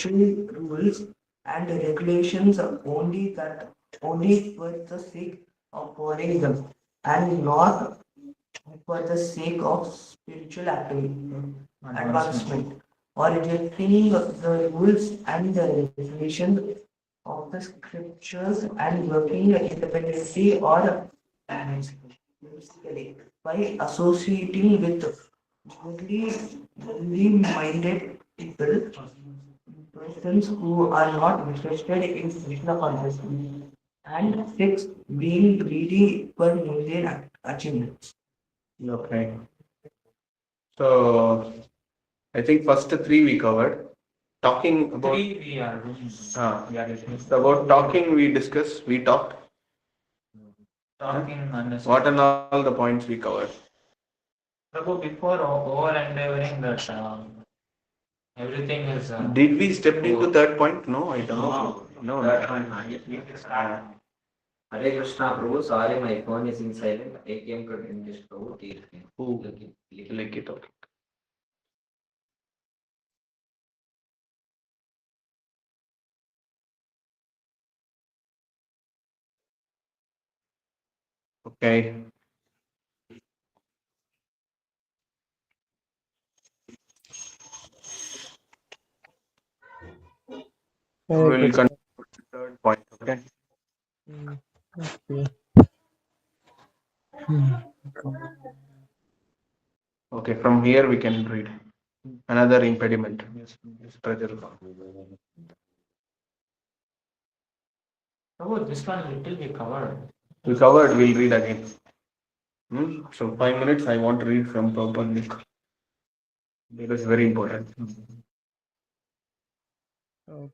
rules and regulations only for the sake of following them and not for the sake of spiritual activity, advancement, or rejecting the rules and the regulations of the scriptures and working independently or basically by associating with worldly minded people, persons who are not interested in Krishna consciousness, and six, being greedy for mundane achievements. Okay. So I think first three we covered. Talking about We are doing. We are listening. so about talking we discussed, we talked. Talking, What understanding. are all the points we covered? Prabhu, before over endeavoring that everything is. Did we step into third point? No, I don't know. No, That no. one, start. Hare Krishna Prabhu, sorry my phone is in silent. I came to English Prabhu. Who? Click Like it, okay. Okay. We Hare will Krishna. continue with the third point. Okay. Okay. Hmm. Okay. From here we can read another impediment. Pressure. Prabhu, this one little we covered. We covered. We'll read again. So 5 minutes. I want to read from Prabhupada. It is very important.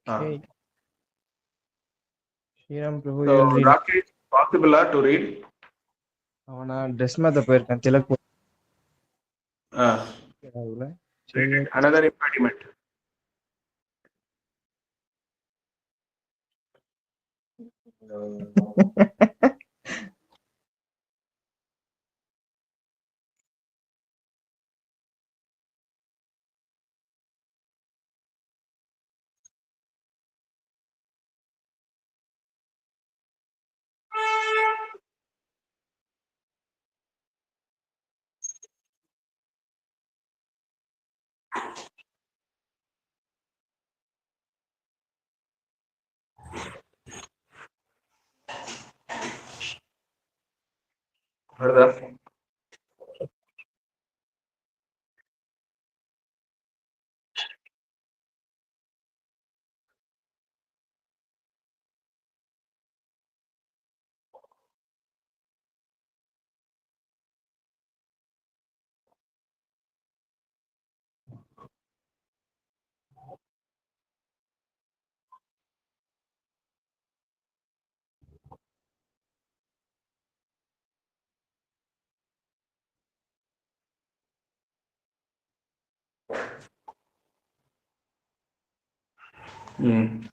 Ah. Okay. Shriram Prabhu So ಹೇಳ್ರಿ Rakesh, possible to read? ಅವನ dress మీద పోயிருக்கான் tilak Ah. Another impediment. Brother. Hmm.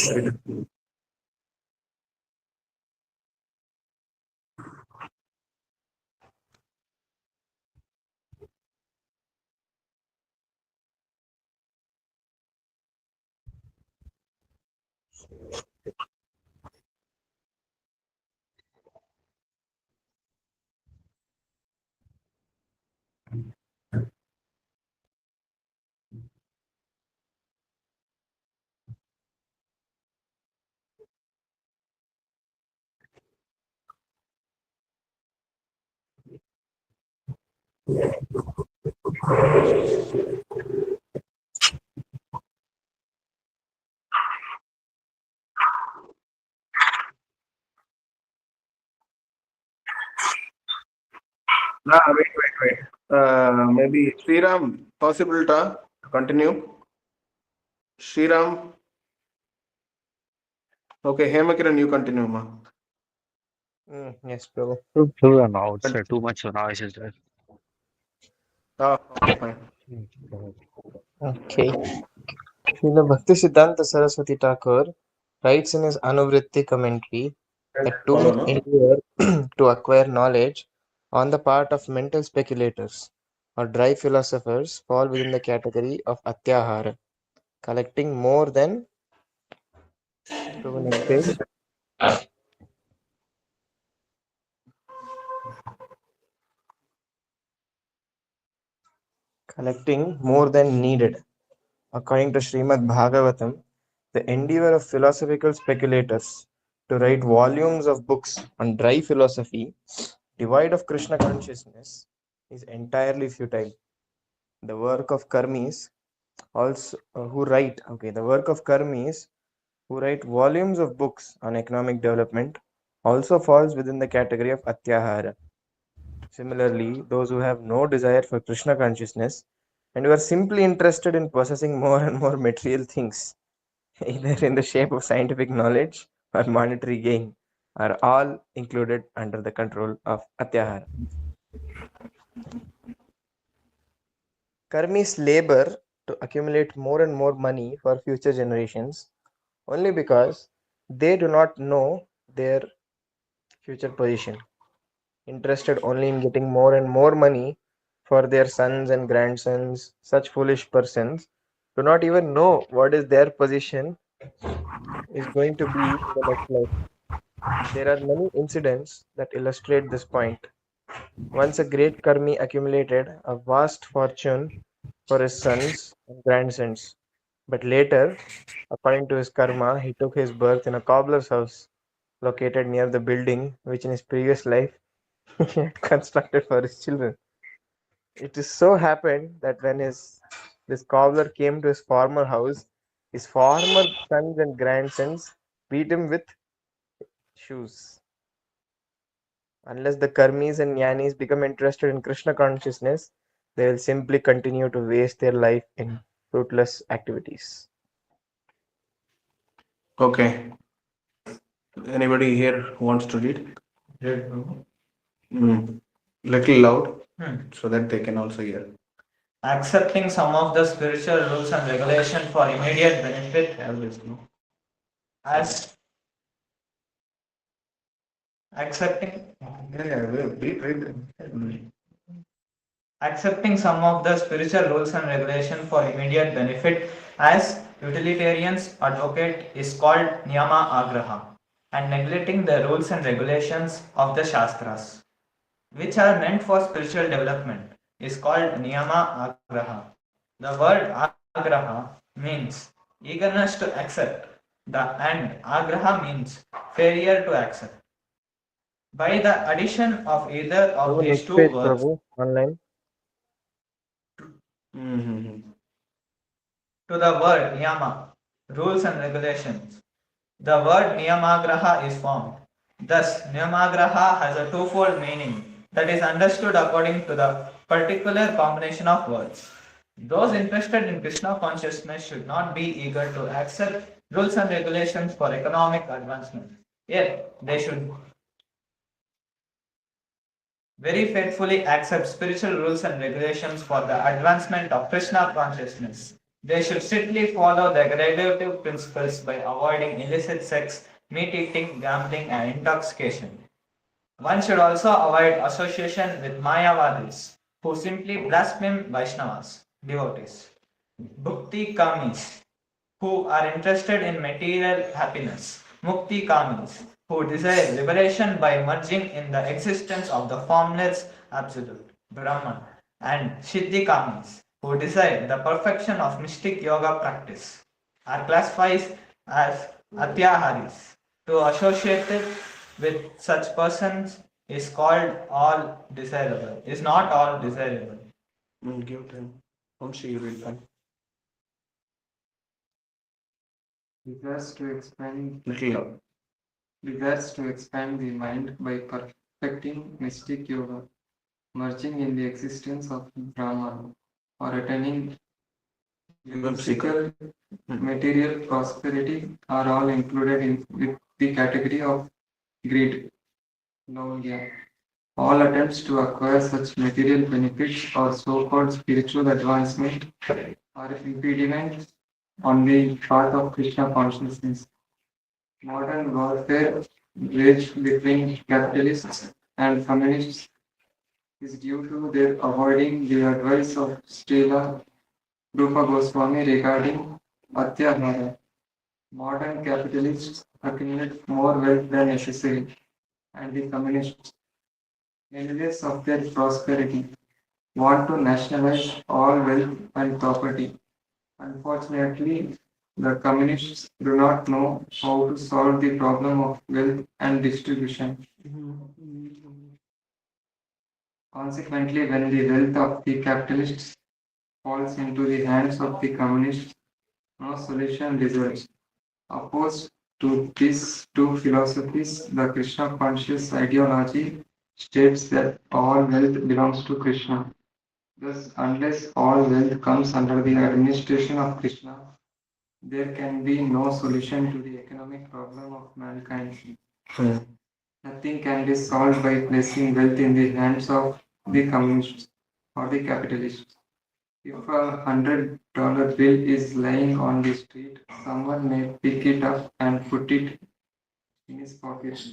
Wait. Maybe Sriram, possible to continue? Sriram. Okay, Hemakiran, you continue, ma. Yes Prabhu True, I'm outside. Too much noise is there. Ah, okay, fine. Okay. Srila Bhaktisiddhanta Saraswati Thakur writes in his Anuvritti commentary that Follow, tools no? endure to acquire knowledge on the part of mental speculators or dry philosophers fall within the category of atyahara, collecting more than next page, collecting more than needed. According to Srimad Bhagavatam, the endeavor of philosophical speculators to write volumes of books on dry philosophy, devoid of Krishna consciousness, is entirely futile. The work of karmis also the work of karmis who write volumes of books on economic development also falls within the category of atyahara. Similarly, those who have no desire for Krishna consciousness and who are simply interested in possessing more and more material things, either in the shape of scientific knowledge or monetary gain, are all included under the control of atyahara. Karmis labor to accumulate more and more money for future generations only because they do not know their future position. Interested only in getting more and more money for their sons and grandsons, such foolish persons do not even know what is their position is going to be in the next life. There are many incidents that illustrate this point. Once a great Karmi accumulated a vast fortune for his sons and grandsons, but later, according to his karma, he took his birth in a cobbler's house located near the building which in his previous life he had constructed for his children. It is so happened that when his this cobbler came to his former house, his former sons and grandsons beat him with shoes. Unless the karmis and jnanis become interested in Krishna consciousness, they will simply continue to waste their life in fruitless activities. Okay. Anybody here wants to read? Read, Prabhu. Little loud Hmm. so that they can also hear. Accepting some of the spiritual rules and regulation for immediate benefit Have this, no? as accepting Read. accepting some of the spiritual rules and regulation for immediate benefit as utilitarians advocate is called niyama agraha, and neglecting the rules and regulations of the shastras which are meant for spiritual development is called niyama agraha. The word agraha means eagerness to accept, and agraha means failure to accept. By the addition of either of Prabhu, these next two page, words Prabhu, online. Mm-hmm. to the word niyama, rules and regulations, the word niyamagraha is formed. Thus, niyamagraha has a twofold meaning that is understood according to the particular combination of words. Those interested in Krishna consciousness should not be eager to accept rules and regulations for economic advancement. Yet, they should very faithfully accept spiritual rules and regulations for the advancement of Krishna consciousness. They should strictly follow the graduative principles by avoiding illicit sex, meat eating, gambling, and intoxication. One should also avoid association with Mayavadis, who simply blaspheme Vaishnavas, devotees. Bhukti Kamis, who are interested in material happiness. Mukti Kamis, who desire liberation by merging in the existence of the formless absolute, Brahman. And Siddhi Kamis, who desire the perfection of mystic yoga practice, are classified as Atyaharis. To associate with such persons is called all desirable, is not all desirable. Give time. Don't see you read that. Desires to expand Little loud. desires to expand the mind by perfecting mystic yoga, merging in the existence of Brahman, or attaining physical material prosperity are all included in with the category of greed. Naudya. All attempts to acquire such material benefits or so-called spiritual advancement or impediments on the path of Krishna consciousness. Modern warfare waged between capitalists and communists is due to their avoiding the advice of Srila Rupa Goswami regarding Atyahara. Modern capitalists accumulate more wealth than necessary, and the communists, envious of their prosperity, want to nationalize all wealth and property. Unfortunately, the communists do not know how to solve the problem of wealth and distribution. Consequently, when the wealth of the capitalists falls into the hands of the communists, no solution results. Opposed to these two philosophies, the Krishna conscious ideology states that all wealth belongs to Krishna. Thus, unless all wealth comes under the administration of Krishna, there can be no solution to the economic problem of mankind. Nothing can be solved by placing wealth in the hands of the communists or the capitalists. If $100 bill is lying on the street, someone may pick it up and put it in his pocket.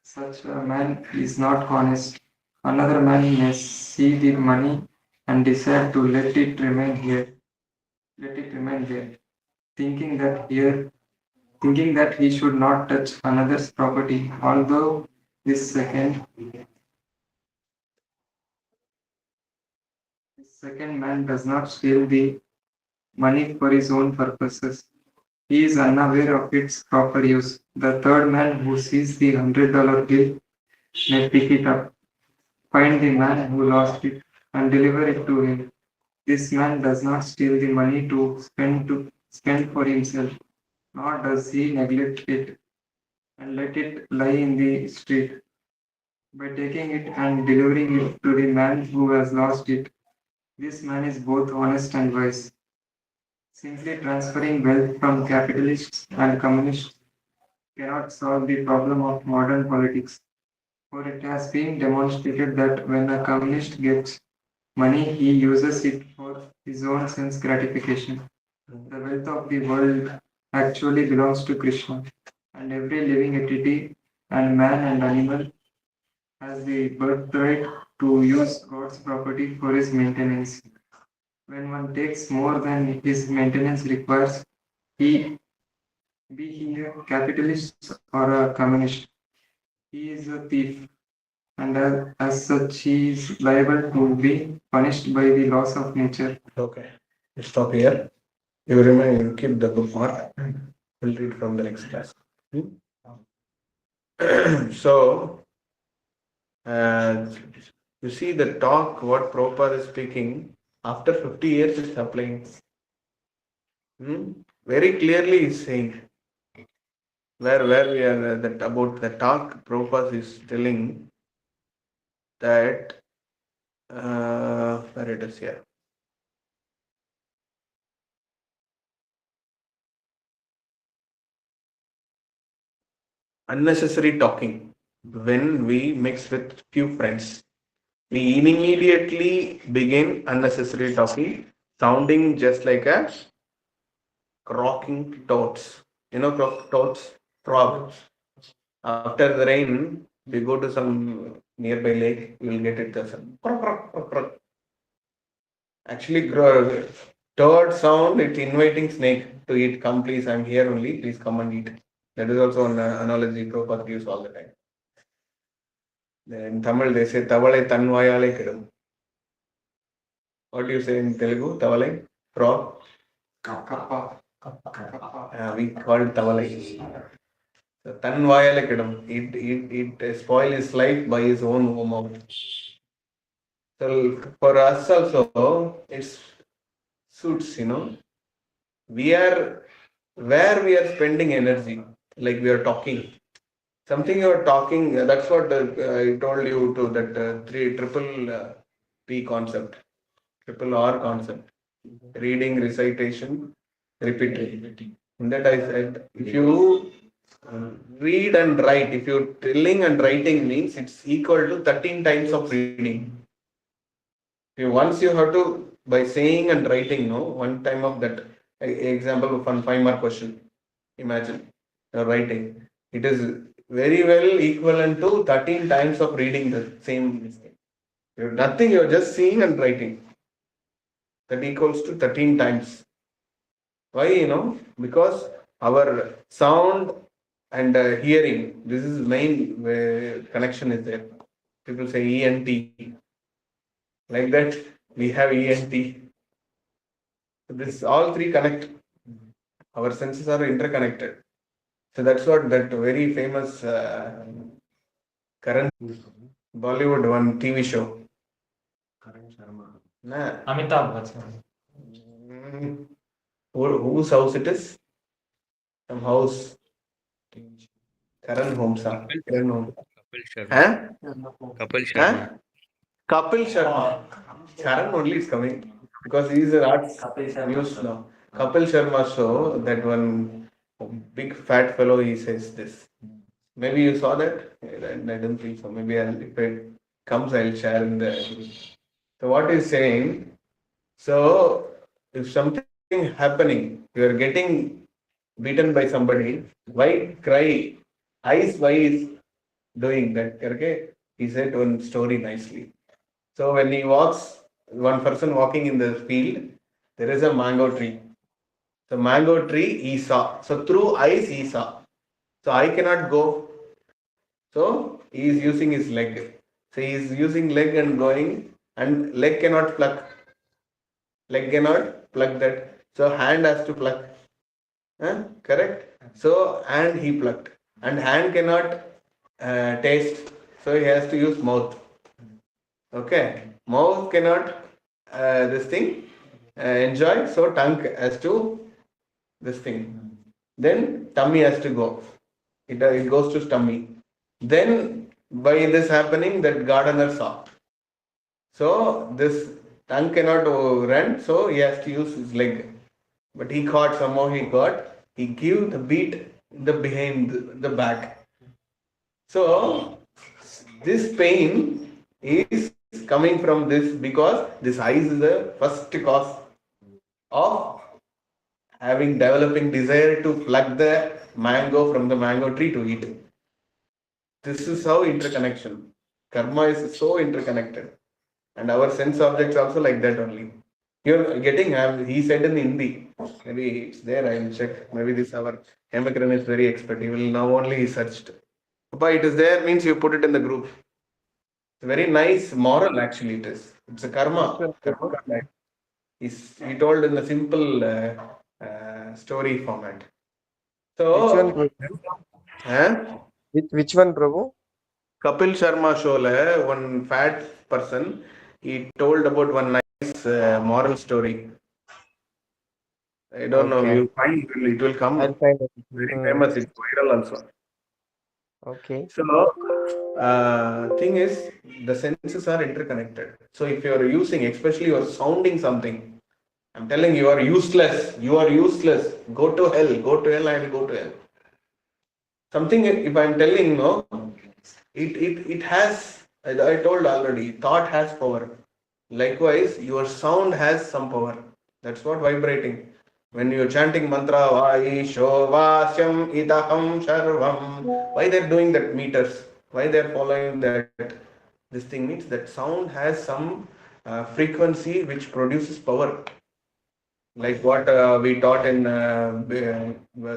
Such a man is not honest. Another man may see the money and decide to let it remain there, thinking that here, thinking that he should not touch another's property. Although this second man does not steal the money for his own purposes. He is unaware of its proper use. The third man who sees the $100 bill may pick it up, find the man who lost it, and deliver it to him. This man does not steal the money to spend for himself, nor does he neglect it and let it lie in the street. By taking it and delivering it to the man who has lost it, this man is both honest and wise. Simply transferring wealth from capitalists and communists cannot solve the problem of modern politics, for it has been demonstrated that when a communist gets money, he uses it for his own sense gratification. The wealth of the world actually belongs to Krishna, and every living entity, and man and animal, has the birthright to use God's property for his maintenance. When one takes more than his maintenance requires, he be he a capitalist or a communist, he is a thief, and as such, he is liable to be punished by the laws of nature. Okay. Stop here. You remain, you keep the bookmark. We'll read from the next class. So, you see the talk, what Prabhupada is speaking, after 50 years it's applying. Very clearly he's saying, where we are, that about the talk, Prabhupada is telling that, where it is here. Unnecessary talking. When we mix with few friends, we immediately begin unnecessary talking, sounding just like a croaking toads. You know, toads, frogs. After the rain, we go to some nearby lake, you will get it. Actually, toad sound, it's inviting snake to eat. Come, please, I'm here only. Please come and eat. That is also an analogy Prabhupada gives all the time. In Tamil, they say, Tavalai tanvayale kedum. What do you say in Telugu? Tavalai? Frog? Kappa. We call it Tavalai. So, tanvayale kedum. It spoil his life by his own mouth. So, for us also, it suits, We are where we are spending energy, like we are talking. Something you are talking, that's what I told you to that triple P concept, triple R concept. Reading, recitation, repeating. In that I said, if you read and write, if you telling and writing means it's equal to 13 times of reading. Once you have to by saying and writing, no, one time of that example of one 5 mark question. Imagine you're writing. It is very well equivalent to 13 times of reading the same thing. You're nothing, you're just seeing and writing. That equals to 13 times. Why? Because our sound and hearing, this is main connection is there. People say ENT. Like that, we have ENT. This all three connect. Our senses are interconnected. So that's what that very famous current Bollywood one TV show. Nah. Amitabh Bachchan. Whose house it is? Some house. Karan Homes. Karan Homes. Kapil Sharma. Huh? Kapil Huh? Sharma. Kapil Sharma. Karan only is coming because he is an arts Kapil Sharma news show. now. Kapil Sharma show, that one big fat fellow, he says this. Maybe you saw that? I don't think so. Maybe if it comes, I'll share in the. So what he's saying, so if something happening, you are getting beaten by somebody, why cry? Eyes, why is doing that? Okay? He said one story nicely. So when he walks, one person walking in the field, there is a mango tree. The mango tree he saw. So through eyes he saw. So I cannot go. So he is using his leg. So he is using leg and going, and leg cannot pluck. Leg cannot pluck that. So hand has to pluck. Correct? So and he plucked. And hand cannot taste. So he has to use mouth. Okay. Mouth cannot this thing enjoy. So tongue has to this thing. Then tummy has to go. It goes to tummy. Then by this happening, that gardener saw. So this tongue cannot run, so he has to use his leg. But he caught, somehow he got, he gave the beat the behind the back. So this pain is coming from this because this eyes is the first cause of having developing desire to pluck the mango from the mango tree to eat. This is how interconnection. Karma is so interconnected. And our sense objects also like that only. You're getting, he said in Hindi, maybe it's there, I will check. Maybe this our Hemakaran is very expert. He will now only searched. But it is there means you put it in the group. It's very nice moral actually it is. It's a karma. He told in the simple story format. Which one, So, Prabhu? Which one, Prabhu? Kapil Sharma show, one fat person, he told about one nice moral story. I don't know, Okay. you find it will come. I'll find it. Very famous, it's viral also. Okay. So, thing is, the senses are interconnected. So, if you are using, especially you are sounding something, I'm telling you, you are useless. You are useless. Go to hell. Go to hell. I will go to hell. Something, if I'm telling, no, it has, I told already, thought has power. Likewise, your sound has some power. That's what vibrating. When you're chanting mantra, Vaisho Vasyam Idaham Sharvam, why they're doing that meters? Why they're following that? This thing means that sound has some frequency which produces power. Like what we taught in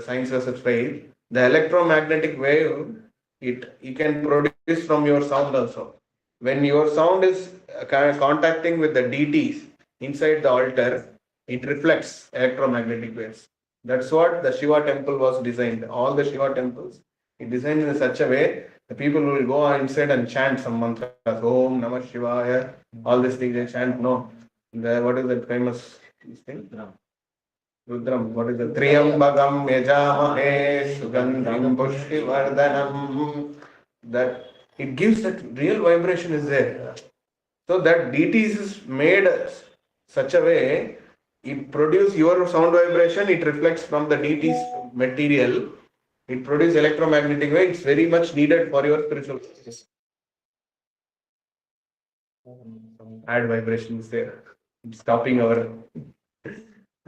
science versus faith, the electromagnetic wave, it you can produce from your sound also. When your sound is contacting with the deities inside the altar, it reflects electromagnetic waves. That's what the Shiva temple was designed. All the Shiva temples, it designed in such a way the people will go inside and chant some mantras. Om Namah Shivaya. All these things they chant. No, what is that famous thing? Rudram. What is the Triyambagam Yajamahe Sugandhim Pushtivardhanam? That it gives that real vibration is there. So that deities is made such a way, it produce your sound vibration, it reflects from the deities material, it produces electromagnetic wave, it's very much needed for your spiritual practice. Add vibration is there. stopping our.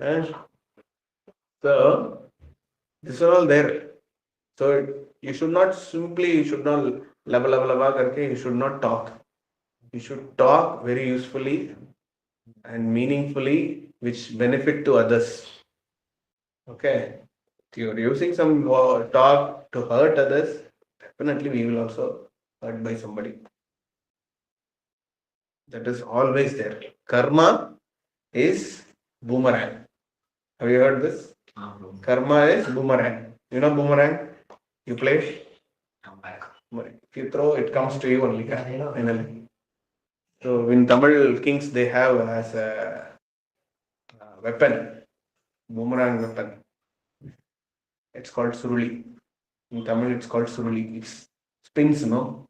Uh, so this are all there. So you should not simply, you should not lava karke, you should not talk. You should talk very usefully and meaningfully, which benefit to others. Okay. If you're using some talk to hurt others, definitely we will also hurt by somebody. That is always there. Karma is boomerang. Have you heard this? Karma is boomerang. You know boomerang? You play? Come back. If you throw, it comes to you only. I know. Finally. So in Tamil kings, they have as a weapon, boomerang weapon. It's called suruli. In Tamil, it's called suruli. It spins, no?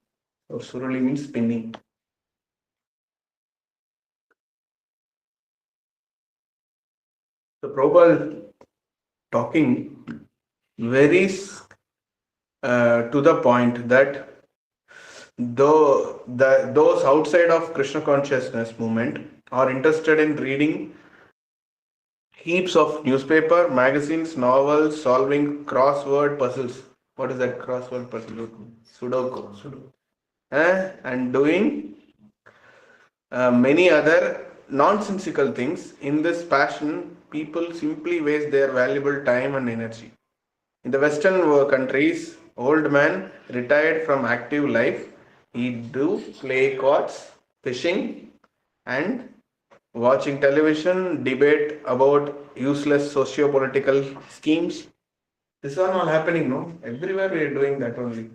So suruli means spinning. So Prabhupada talking very to the point that those outside of Krishna consciousness movement are interested in reading heaps of newspaper, magazines, novels, solving crossword puzzles. What is that crossword puzzle? Sudoku. And doing many other nonsensical things. In this passion, people simply waste their valuable time and energy. In the Western countries, old man retired from active life, he do play cards, fishing, and watching television, debate about useless socio-political schemes. This is all happening, no? Everywhere we are doing that only.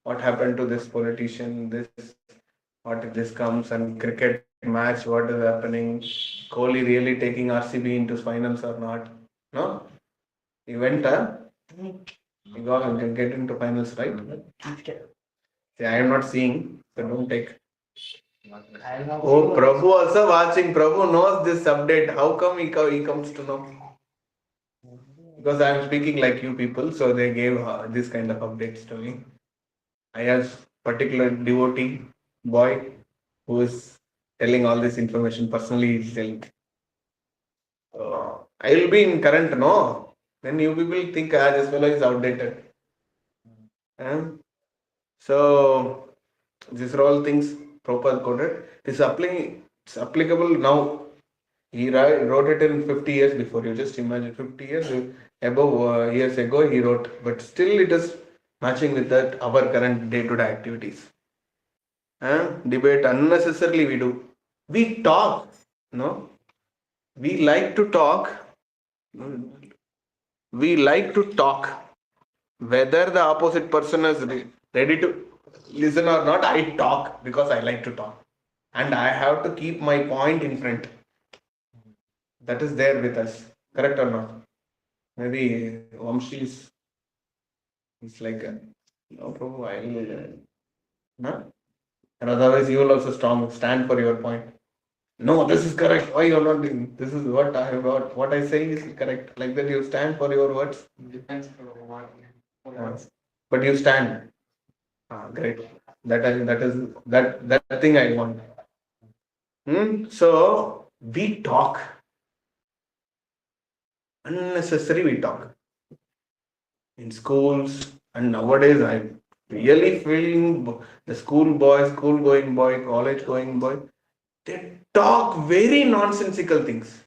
What happened to this politician? What if this comes and cricket match? What is happening? Kohli really taking RCB into finals or not? No, he went. He got and get into finals, right? See, I am not seeing, so don't take. Oh, Prabhu also watching. Prabhu knows this update. How come he comes to know? Because I am speaking like you people, so they gave this kind of updates to me. I have particular devotee boy who is telling all this information personally. He's telling. I will be in current, no? Then you people think this fellow is outdated. So these are all things proper coded. It's applicable now. He wrote it in 50 years before. You just imagine 50 years above years ago he wrote, but still it is matching with that our current day-to-day activities. Debate unnecessarily we do. We talk, no? We like to talk. We like to talk. Whether the opposite person is ready to listen or not, I talk because I like to talk. And I have to keep my point in front. That is there with us. Correct or not? Maybe Vamshi is like, no problem, I will. No? And otherwise, you will also stand for your point. No, this is correct. Why you are not doing? This is what I have got. What I say is correct. Like that, you stand for your words. Depends on what. But you stand. Great. That thing I want. So we talk. Unnecessary we talk. In schools, and nowadays I'm really feeling the school going boy, college going boy, they talk very nonsensical things.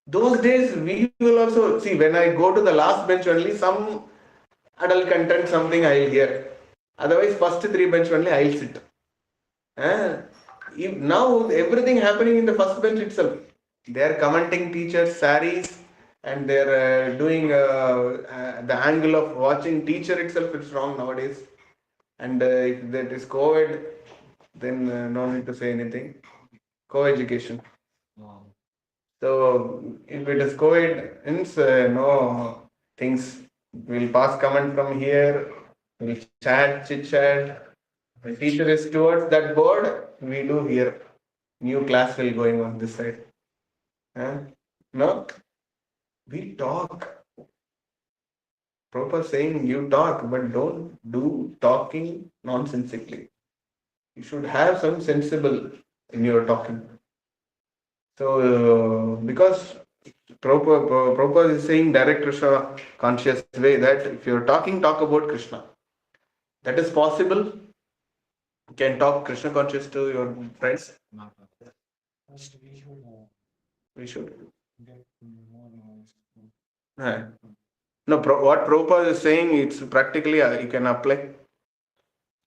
Those days we will also see when I go to the last bench only some adult content something I'll hear. Otherwise, first three bench only I'll sit. Now everything happening in the first bench itself. They are commenting teachers' saris and they're doing the angle of watching teacher itself. It's wrong nowadays. And if that is COVID, then no need to say anything. Co-education. So if it is COVID, means no things. We'll pass comment from here. We'll chit chat. The teacher is towards that board. We do here. New class will going on this side. No, we talk. Proper saying you talk, but don't do talking nonsensically. You should have some sensible in your talking. So, because Prabhupada is saying direct Krishna conscious way that if you're talking, talk about Krishna. That is possible. You can talk Krishna conscious to your friends. We should. Yeah. No, what Prabhupada is saying, it's practically you can apply.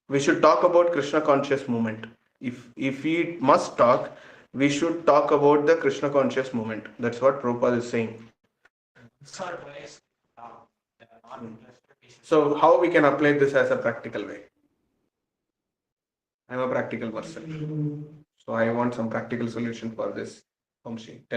We should talk about Krishna conscious movement. If we must talk, we should talk about the Krishna conscious movement. That's what Prabhupada is saying. So how we can apply this as a practical way? I'm a practical person, so I want some practical solution for this. Vamshi, tell